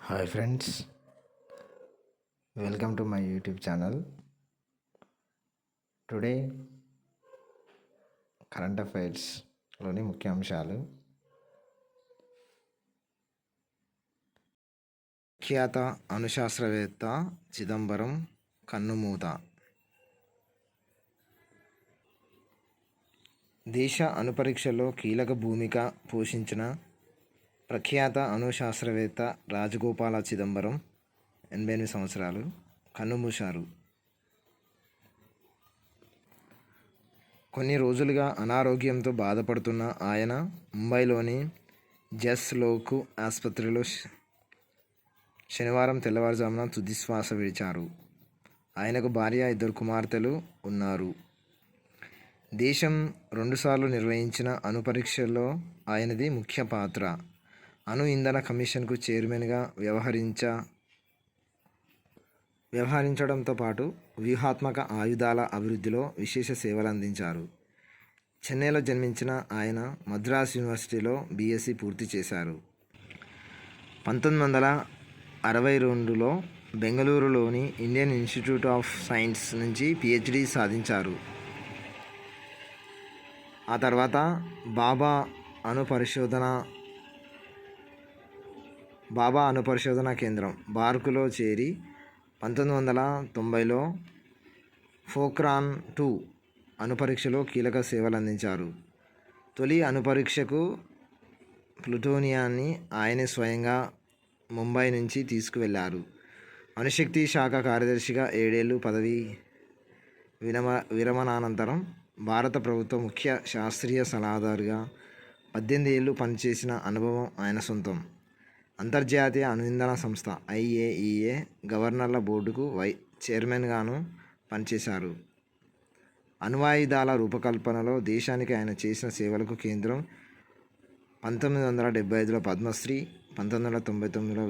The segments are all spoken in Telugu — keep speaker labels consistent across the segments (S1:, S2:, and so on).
S1: Hi friends, welcome to my YouTube channel. Today current అఫైర్స్లోని ముఖ్యాంశాలు. ఖ్యాత అణుశాస్త్రవేత్త చిదంబరం కన్నుమూత. దేశ అణుపరీక్షలో కీలక భూమిక పోషించిన ప్రఖ్యాత అణుశాస్త్రవేత్త రాజగోపాల చిదంబరం 88 సంవత్సరాలు కన్నుమూశారు. కొన్ని రోజులుగా అనారోగ్యంతో బాధపడుతున్న ఆయన ముంబైలోని జస్లోక్ ఆసుపత్రిలో శనివారం తెల్లవారుజామున తుదిశ్వాస విడిచారు. ఆయనకు భార్య, 2 కుమార్తెలు ఉన్నారు. దేశం 2 సార్లు నిర్వహించిన అణు పరీక్షల్లో ఆయనది ముఖ్య పాత్ర. అణు ఇంధన కమిషన్కు చైర్మన్గా వ్యవహరించడంతో పాటు వ్యూహాత్మక ఆయుధాల అభివృద్ధిలో విశేష సేవలందించారు. చెన్నైలో జన్మించిన ఆయన మద్రాస్ యూనివర్సిటీలో బీఎస్సీ పూర్తి చేశారు. 1962లో బెంగళూరులోని ఇండియన్ ఇన్స్టిట్యూట్ ఆఫ్ సైన్స్ నుంచి పిహెచ్డి సాధించారు. ఆ తర్వాత బాబా అణు పరిశోధన కేంద్రం బార్కులో చేరి 1990లో పోఖ్రాన్ 2 అణు పరీక్షలో కీలక సేవలందించారు. తొలి అణు పరీక్షకు ప్లూటోనియాన్ని ఆయనే స్వయంగా ముంబై నుంచి తీసుకువెళ్లారు. అణుశక్తి శాఖ కార్యదర్శిగా 7 ఏళ్లు పదవీ విరమణానంతరం భారత ప్రభుత్వ ముఖ్య శాస్త్రీయ సలహాదారుగా 18 ఏళ్లు పనిచేసిన అనుభవం ఆయన సొంతం. అంతర్జాతీయ అణు ఇంధన సంస్థ IAEA గవర్నర్ల బోర్డుకు చైర్మన్గాను పనిచేశారు. అణ్వాయుధాల రూపకల్పనలో దేశానికి ఆయన చేసిన సేవలకు కేంద్రం 1975లో పద్మశ్రీ, 1999లో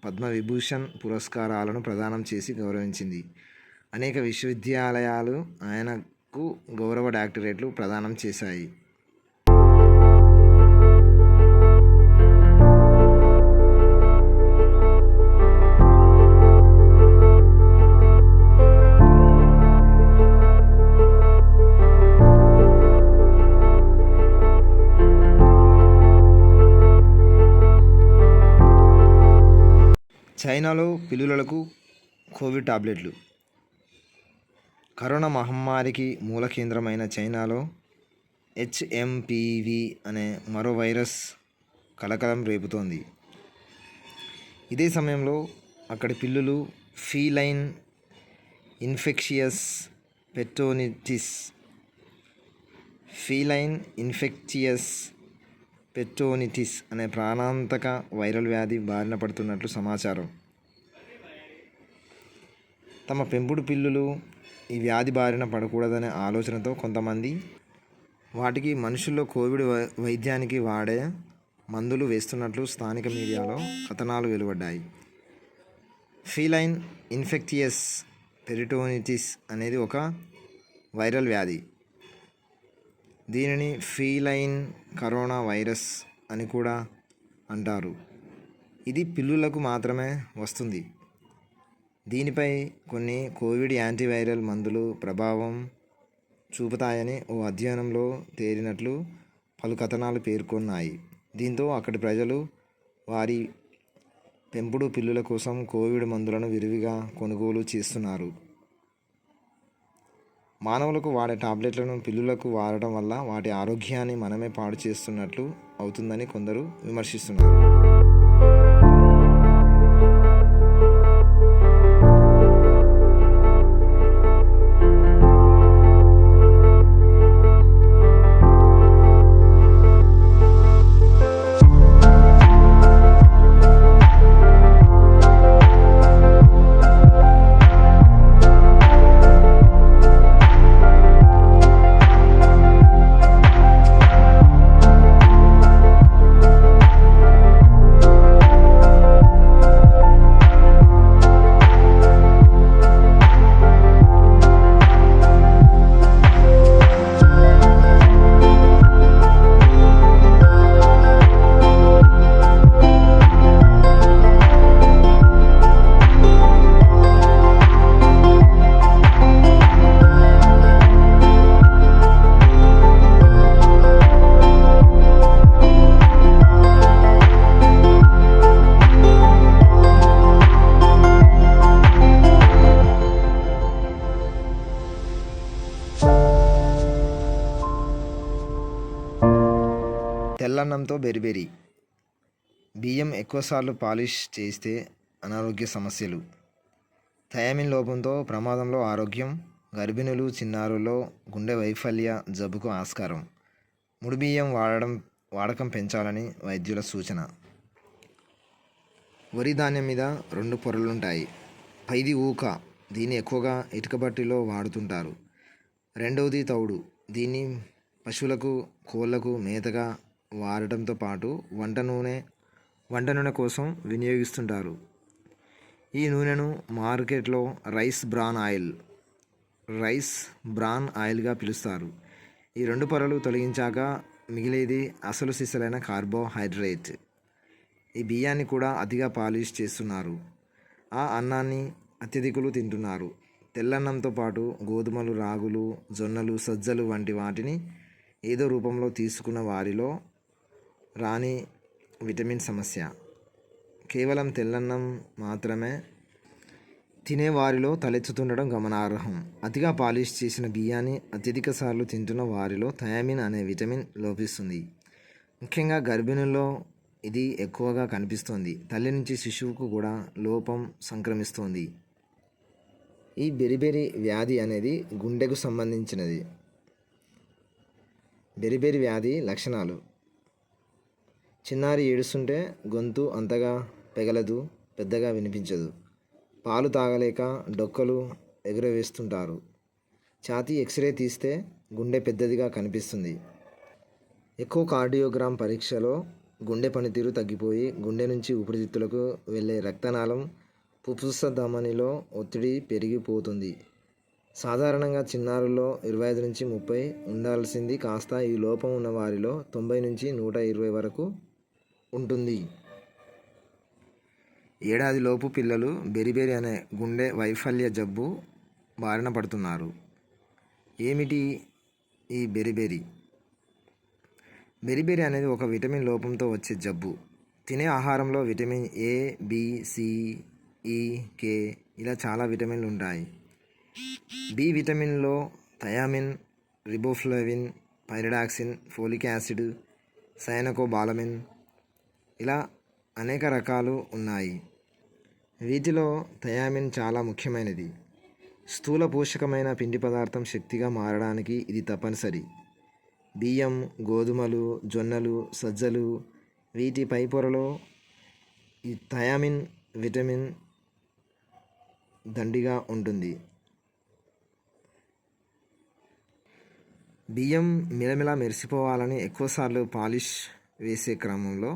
S1: పద్మవిభూషణ్ పురస్కారాలను ప్రదానం చేసి గౌరవించింది. అనేక విశ్వవిద్యాలయాలు ఆయనకు గౌరవ డాక్టరేట్లు ప్రదానం చేశాయి. చైనాలో పిల్లులకు కోవిడ్ టాబ్లెట్లు. కరోనా మహమ్మారికి మూల కేంద్రమైన చైనాలో HMPV అనే మరో వైరస్ కలకలం రేపుతోంది. ఇదే సమయంలో అక్కడి పిల్లులు ఫీలైన్ ఇన్ఫెక్షియస్ పెటోనిటిస్ అనే ప్రాణాంతక వైరల్ వ్యాధి బారిన పడుతున్నట్లు సమాచారం. తమ పెంపుడు పిల్లులు ఈ వ్యాధి బారిన పడకూడదనే ఆలోచనతో కొంతమంది వాటికి మనుషుల్లో కోవిడ్ వైద్యానికి వాడే మందులు వేస్తున్నట్లు స్థానిక మీడియాలో కథనాలు వెలువడ్డాయి. ఫీలైన్ ఇన్ఫెక్షియస్ పెటోనిటిస్ అనేది ఒక వైరల్ వ్యాధి. దీనిని ఫీలైన్ కరోనా వైరస్ అని కూడా అంటారు. ఇది పిల్లులకు మాత్రమే వస్తుంది. దీనిపై కొన్ని కోవిడ్ యాంటీవైరల్ మందులు ప్రభావం చూపుతాయని ఓ అధ్యయనంలో తేలినట్లు పలు కథనాలు పేర్కొన్నాయి. దీంతో అక్కడి ప్రజలు వారి పెంపుడు పిల్లుల కోసం కోవిడ్ మందులను విరివిగా కొనుగోలు చేస్తున్నారు. మానవులకు వాడే టాబ్లెట్లను పిల్లులకు వాడటం వల్ల వాటి ఆరోగ్యాన్ని మనమే పాడు చేస్తున్నట్లు అవుతుందని కొందరు విమర్శిస్తున్నారు. తెల్లన్నంతో బెరిబెరి. బియ్యం ఎక్కువసార్లు పాలిష్ చేస్తే అనారోగ్య సమస్యలు. థయామిన్ లోపంతో ప్రమాదంలో ఆరోగ్యం. గర్భిణులు, చిన్నారుల్లో గుండె వైఫల్య జబ్బుకు ఆస్కారం. ముడి బియ్యం వాడకం పెంచాలని వైద్యుల సూచన. వరి ధాన్యం మీద 2 పొరలుంటాయి. పైది ఊక, దీన్ని ఎక్కువగా ఇటుకబట్టిలో వాడుతుంటారు. రెండవది తౌడు, దీన్ని పశువులకు, కోళ్లకు మేతగా వాడటంతో పాటు వంట నూనె కోసం వినియోగిస్తుంటారు. ఈ నూనెను మార్కెట్లో రైస్ బ్రాన్ ఆయిల్గా పిలుస్తారు. ఈ 2 పొరలు తొలగించాక మిగిలేది అసలు సిసలైన కార్బోహైడ్రేట్. ఈ బియ్యాన్ని కూడా అతిగా పాలిష్ చేస్తున్నారు. ఆ అన్నాన్ని అత్యధికులు తింటున్నారు. తెల్లన్నంతో పాటు గోధుమలు, రాగులు, జొన్నలు, సజ్జలు వంటి వాటిని ఏదో రూపంలో తీసుకున్న వారిలో రాని విటమిన్ సమస్య. కేవలం తెల్లన్నం మాత్రమే తినే వారిలో తలెత్తుతుండడం గమనార్హం. అతిగా పాలిష్ చేసిన బియ్యాన్ని అత్యధిక సార్లు తింటున్న వారిలో థయామిన్ అనే విటమిన్ లోపిస్తుంది. ముఖ్యంగా గర్భిణుల్లో ఇది ఎక్కువగా కనిపిస్తోంది. తల్లి నుంచి శిశువుకు కూడా లోపం సంక్రమిస్తోంది. ఈ బెరిబెరి వ్యాధి అనేది గుండెకు సంబంధించినది. బెరిబెరి వ్యాధి లక్షణాలు: చిన్నారి ఏడుస్తుంటే గొంతు అంతగా పెగలదు, పెద్దగా వినిపించదు. పాలు తాగలేక డొక్కలు ఎగురవేస్తుంటారు. ఛాతీ ఎక్స్రే తీస్తే గుండె పెద్దదిగా కనిపిస్తుంది. ఎకో కార్డియోగ్రామ్ పరీక్షలో గుండె పనితీరు తగ్గిపోయి గుండె నుంచి ఊపిరితిత్తులకు వెళ్ళే రక్తనాళం ఫుఫ్ఫుస ధమనిలో ఒత్తిడి పెరిగిపోతుంది. సాధారణంగా చిన్నారుల్లో 25 నుంచి 30 ఉండాల్సింది కాస్త ఈ లోపం ఉన్న వారిలో 90 నుంచి 120 వరకు ఉంటుంది. ఏడాదిలోపు పిల్లలు బెరిబెరి అనే గుండె వైఫల్య జబ్బు బారిన పడుతున్నారు. ఏమిటి ఈ బెరిబెరి? బెరిబెరి అనేది ఒక విటమిన్ లోపంతో వచ్చే జబ్బు. తినే ఆహారంలో విటమిన్ ఏ, బి, సి, ఈ, కే ఇలా చాలా విటమిన్లు ఉంటాయి. బి విటమిన్లో thiamine, riboflavin, pyridoxine, folic acid, cyanocobalamin ఇలా అనేక రకాలు ఉన్నాయి. వీటిలో థయామిన్ చాలా ముఖ్యమైనది. స్థూల పోషకమైన పిండి పదార్థం శక్తిగా మారడానికి ఇది తప్పనిసరి. బియ్యం, గోధుమలు, జొన్నలు, సజ్జలు వీటి పై పొరలో ఈ థయామిన్ విటమిన్ దండిగా ఉంటుంది. బియ్యం మిలమిలా మెరిసిపోవాలని ఎక్కువసార్లు పాలిష్ వేసే క్రమంలో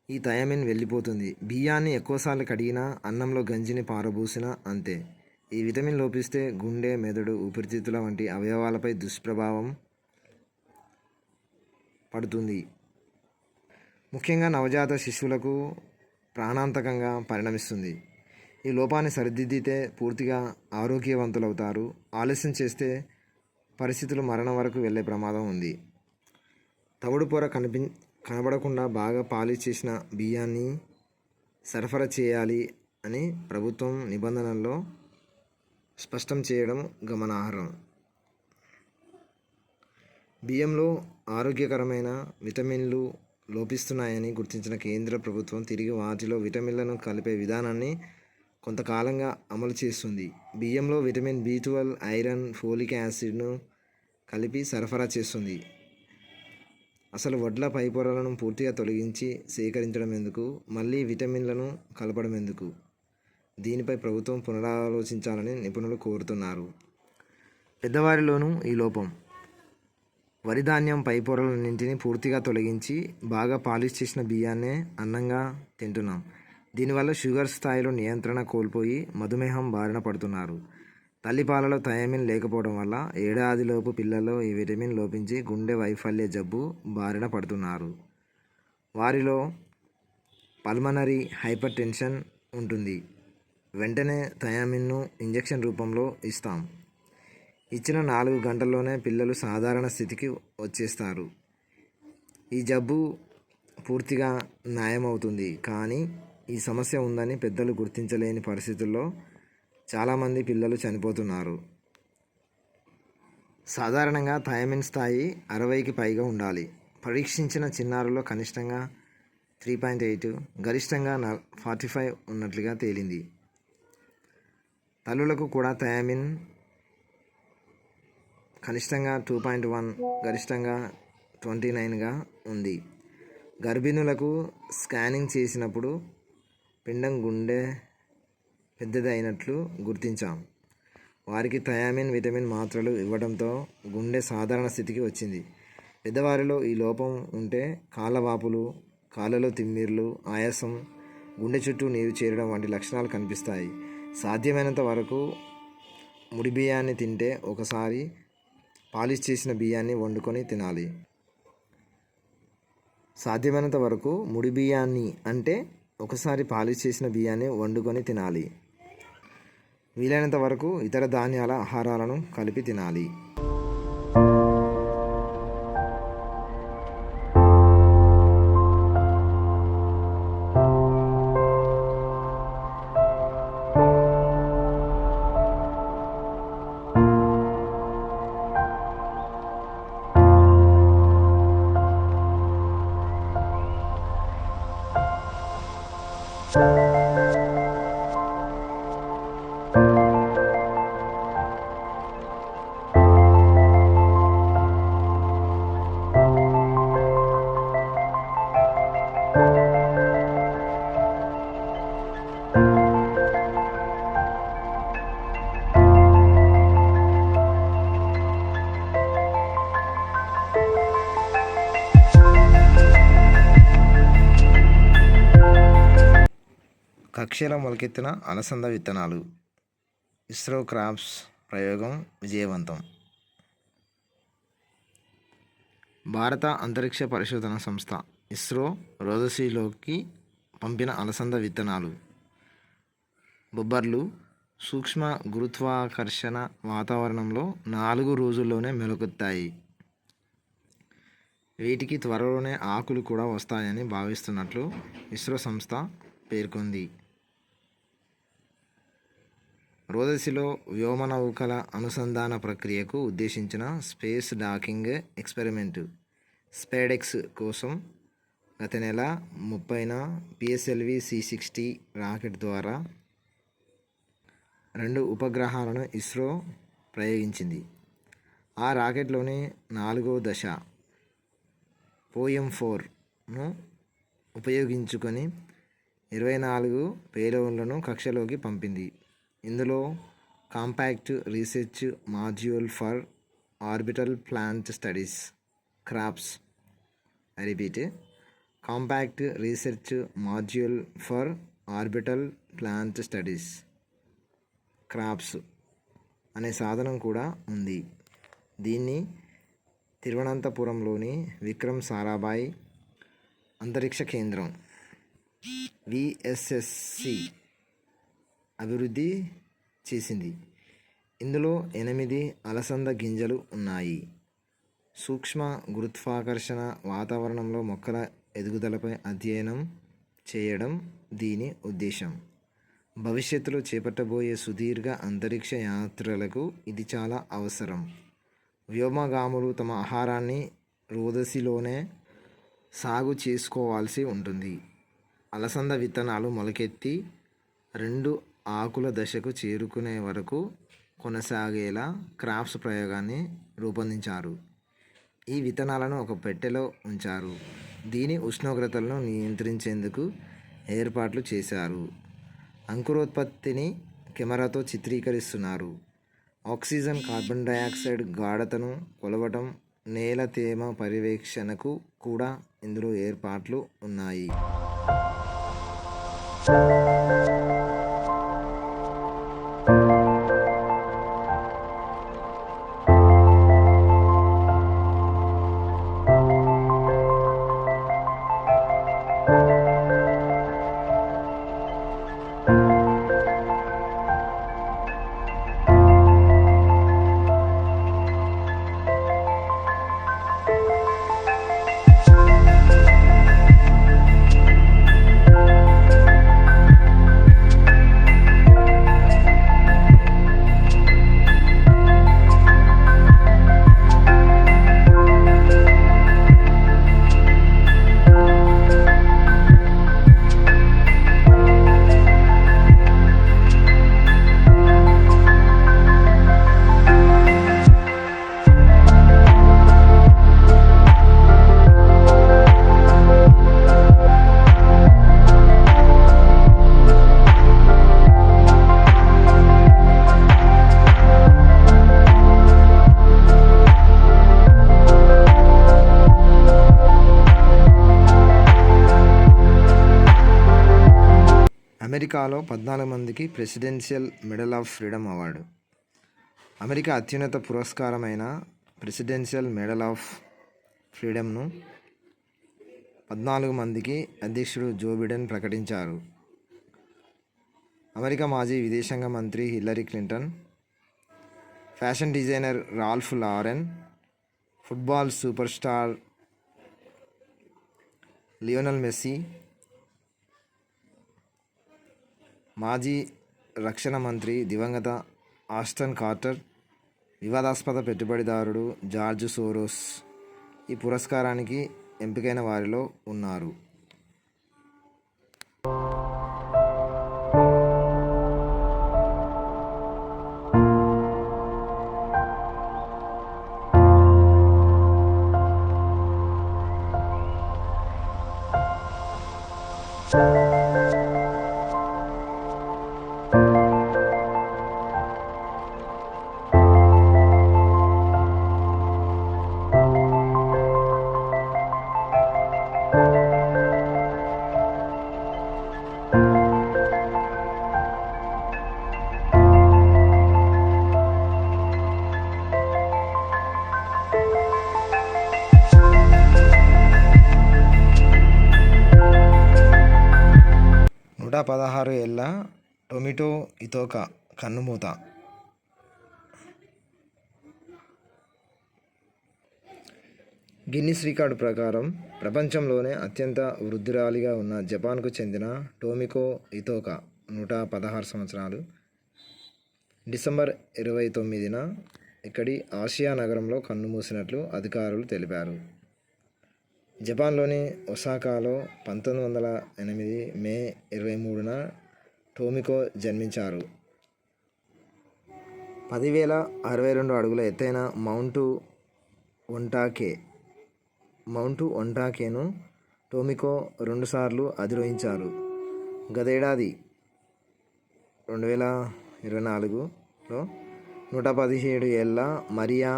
S1: ఈ థయామిన్ వెళ్ళిపోతుంది. బియ్యాన్ని ఎక్కువసార్లు కడిగినా, అన్నంలో గంజిని పారబోసినా అంతే. ఈ విటమిన్ లోపిస్తే గుండె, మెదడు, ఊపిరితిత్తుల వంటి అవయవాలపై దుష్ప్రభావం పడుతుంది. ముఖ్యంగా నవజాత శిశువులకు ప్రాణాంతకంగా పరిణమిస్తుంది. ఈ లోపాన్ని సరిదిద్దితే పూర్తిగా ఆరోగ్యవంతులవుతారు. ఆలస్యం చేస్తే పరిస్థితులు మరణం వరకు వెళ్ళే ప్రమాదం ఉంది. తవుడు పొర కనబడకుండా బాగా పాలిష్ చేసిన బియ్యాన్ని సరఫరా చేయాలి అని ప్రభుత్వం నిబంధనల్లో స్పష్టం చేయడం గమనార్హం. బియ్యంలో ఆరోగ్యకరమైన విటమిన్లు లోపిస్తున్నాయని గుర్తించిన కేంద్ర ప్రభుత్వం తిరిగి వాటిలో విటమిన్లను కలిపే విధానాన్ని కొంతకాలంగా అమలు చేస్తుంది. బియ్యంలో విటమిన్ B12, ఐరన్, ఫోలిక్ యాసిడ్ను కలిపి సరఫరా చేస్తుంది. అసలు వడ్ల పైపొరలను పూర్తిగా తొలగించి సేకరించడం ఎందుకు? మళ్ళీ విటమిన్లను కలపడం ఎందుకు? దీనిపై ప్రభుత్వం పునరాలోచించాలని నిపుణులు కోరుతున్నారు. పెద్దవారిలోనూ ఈ లోపం. వరి ధాన్యం పై పొరలన్నింటినీ పూర్తిగా తొలగించి బాగా పాలిష్ చేసిన బియ్యాన్నే అన్నంగా తింటున్నాం. దీనివల్ల షుగర్ స్థాయిలో నియంత్రణ కోల్పోయి మధుమేహం బారిన పడుతున్నారు. తల్లిపాలలో థయామిన్ లేకపోవడం వల్ల ఏడాదిలోపు పిల్లల్లో ఈ విటమిన్ లోపించి గుండె వైఫల్య జబ్బు బారిన పడుతున్నారు. వారిలో పల్మనరీ హైపర్ టెన్షన్ ఉంటుంది. వెంటనే థయామిన్ను ఇంజెక్షన్ రూపంలో ఇస్తాం. ఇచ్చిన 4 గంటల్లోనే పిల్లలు సాధారణ స్థితికి వచ్చేస్తారు. ఈ జబ్బు పూర్తిగా నయమవుతుంది. కానీ ఈ సమస్య ఉందని పెద్దలు గుర్తించలేని పరిస్థితుల్లో చాలామంది పిల్లలు చనిపోతున్నారు. సాధారణంగా థయామిన్ స్థాయి 60కి పైగా ఉండాలి. పరీక్షించిన చిన్నారుల్లో కనిష్టంగా 3.8, గరిష్టంగా 45 ఉన్నట్లుగా తేలింది. తల్లులకు కూడా థయామిన్ కనిష్టంగా 2.1, గరిష్టంగా 29గా ఉంది. గర్భిణులకు స్కానింగ్ చేసినప్పుడు పిండం గుండె పెద్దది అయినట్లు గుర్తించాం. వారికి థయామిన్, విటమిన్ మాత్రలు ఇవ్వడంతో గుండె సాధారణ స్థితికి వచ్చింది. పెద్దవారిలో ఈ లోపం ఉంటే కాళ్ళవాపులు, కాళ్ళలో తిమ్మిర్లు, ఆయాసం, గుండె చుట్టూ నీరు చేరడం వంటి లక్షణాలు కనిపిస్తాయి. సాధ్యమైనంత వరకు ముడి బియ్యాన్ని తింటే ఒకసారి పాలిష్ చేసిన బియ్యాన్ని వండుకొని తినాలి. సాధ్యమైనంత వరకు ముడి బియ్యాన్ని అంటే ఒకసారి పాలిష్ చేసిన బియ్యాన్ని వండుకొని తినాలి. వీలైనంత వరకు ఇతర ధాన్యాల ఆహారాలను కలిపి తినాలి. కక్ష్యలో మొలకెత్తిన అలసంద విత్తనాలు. ఇస్రో క్రాప్స్ ప్రయోగం విజయవంతం. భారత అంతరిక్ష పరిశోధన సంస్థ ఇస్రో రోదసీలోకి పంపిన అలసంద విత్తనాలు బొబ్బర్లు సూక్ష్మ గురుత్వాకర్షణ వాతావరణంలో 4 రోజుల్లోనే మొలకెత్తాయి. వీటికి త్వరలోనే ఆకులు కూడా వస్తాయని భావిస్తున్నట్లు ఇస్రో సంస్థ పేర్కొంది. రోదసిలో వ్యోమనౌకల అనుసంధాన ప్రక్రియకు ఉద్దేశించిన స్పేస్ డాకింగ్ ఎక్స్పెరిమెంట్ స్పేడెక్స్ కోసం గత నెల 30న PSLV C60 రాకెట్ ద్వారా 2 ఉపగ్రహాలను ఇస్రో ప్రయోగించింది. ఆ రాకెట్లోని 4వ దశ POEM-4ను ఉపయోగించుకొని 24 పేలోడ్లను కక్షలోకి పంపింది. ఇందులో compact research module for orbital plant studies crops, compact research module for orbital plant studies crops అనే సాధనం కూడా ఉంది. దీన్ని తిరువనంతపురంలోని విక్రమ్ సారాభాయ్ అంతరిక్ష కేంద్రం VSSC అభివృద్ధి చేసింది. ఇందులో 8 అలసంద గింజలు ఉన్నాయి. సూక్ష్మ గురుత్వాకర్షణ వాతావరణంలో మొక్కల ఎదుగుదలపై అధ్యయనం చేయడం దీని ఉద్దేశం. భవిష్యత్తులో చేపట్టబోయే సుదీర్ఘ అంతరిక్ష యాత్రలకు ఇది చాలా అవసరం. వ్యోమగాములు తమ ఆహారాన్ని రోదసిలోనే సాగు చేసుకోవాల్సి ఉంటుంది. అలసంద విత్తనాలు మొలకెత్తి 2 ఆకుల దశకు చేరుకునే వరకు కొనసాగేలా క్రాప్స్ ప్రయోగాన్ని రూపొందించారు. ఈ విత్తనాలను ఒక పెట్టెలో ఉంచారు. దీని ఉష్ణోగ్రతలను నియంత్రించేందుకు ఏర్పాట్లు చేశారు. అంకురోత్పత్తిని కెమెరాతో చిత్రీకరిస్తున్నారు. ఆక్సిజన్, కార్బన్ డయాక్సైడ్ గాఢతను కొలవటం, నేల తేమ పర్యవేక్షణకు కూడా ఇందులో ఏర్పాట్లు ఉన్నాయి. అమెరికాలో 14 మందికి presidential medal of freedom award. America అత్యున్నత పురస్కారమైన ప్రెసిడెన్షియల్ మెడల్ ఆఫ్ ఫ్రీడమ్ను 14 మందికి అధ్యక్షుడు జో బిడెన్ ప్రకటించారు. అమెరికా మాజీ విదేశాంగ మంత్రి Hillary Clinton, fashion designer Ralph Lauren, football super star Lionel Messi, మాజీ రక్షణ మంత్రి దివంగత ఆస్టన్ కార్టర్, వివాదాస్పద పెట్టుబడిదారుడు జార్జ్ సోరోస్ ఈ పురస్కారానికి ఎంపికైన వారిలో ఉన్నారు. నూట 16 ఏళ్ల టొమిటో ఇతోకా కన్నుమూత. గిన్నిస్ రికార్డు ప్రకారం ప్రపంచంలోనే అత్యంత వృద్ధురాలిగా ఉన్న జపాన్కు చెందిన టొమికో ఇతోకా 116 సంవత్సరాలు డిసెంబర్ 29న ఇక్కడి ఆసియా నగరంలో కన్నుమూసినట్లు అధికారులు తెలిపారు. జపాన్లోని ఒసాకాలో 1908 మే 23న టొమికో జన్మించారు. 10,062 అడుగుల ఎత్తైన మౌంట్ ఒంటాకేను టొమికో 2 సార్లు అధిరోహించారు. గతేడాది 2024లో 117 ఏళ్ల మరియా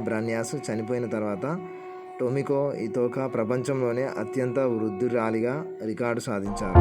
S1: బ్రాన్యాస్ చనిపోయిన తర్వాత టొమికో ఇతోకా ప్రపంచంలోనే అత్యంత వృద్ధురాలిగా రికార్డు సాధించారు.